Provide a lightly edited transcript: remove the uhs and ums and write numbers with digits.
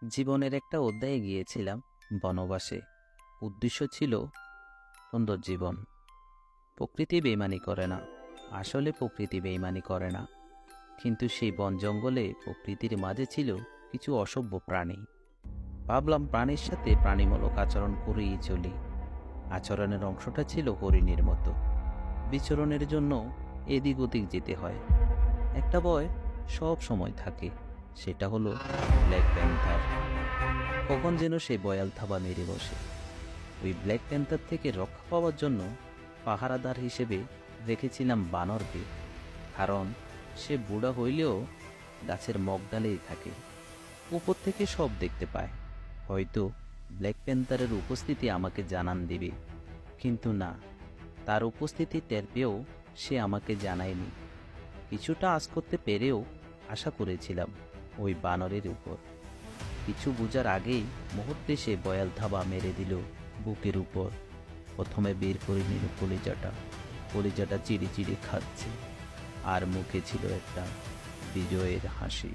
জীবনের একটা অধ্যায়ে গিয়েছিলাম বনবাসে। উদ্দেশ্য ছিল সুন্দর জীবন। প্রকৃতি বেইমানি করে না, আসলে প্রকৃতি বেইমানি করে না। কিন্তু সেই বন জঙ্গলে প্রকৃতির মাঝে ছিল কিছু অসভ্য প্রাণী। ভাবলাম প্রাণীর সাথে প্রাণীমূলক আচরণ করেই চলি। আচরণের অংশটা ছিল হরিণীর মতো, বিচরণের জন্য এদিক ওদিক যেতে হয়। একটা ভয় সব সময় থাকে, সেটা হলো ব্ল্যাক প্যান্থার। কখন যেন সে বয়াল থাবা মেরে বসে। ওই ব্ল্যাক প্যান্থার থেকে রক্ষা পাওয়ার জন্য পাহারাদার হিসেবে রেখেছিলাম বানরকে। কারণ সে বুড়া হইলেও গাছের মগডালেই থাকে, উপর থেকে সব দেখতে পায়। হয়তো ব্ল্যাক প্যান্থারের উপস্থিতি আমাকে জানান দিবে, কিন্তু না, তার উপস্থিতি টের পেয়েও সে আমাকে জানায়নি। কিছুটা আঁচ করতে পেরেও আশা করেছিলাম ওই বানরের উপর। কিছু বোঝার আগেই মুহূর্তে সে বয়াল থাবা মেরে দিল বুকের উপর। প্রথমে বের করে নিল কলিজাটা চিড়ি চিড়ি খাচ্ছে, আর মুখে ছিল একটা বিজয়ের হাসি।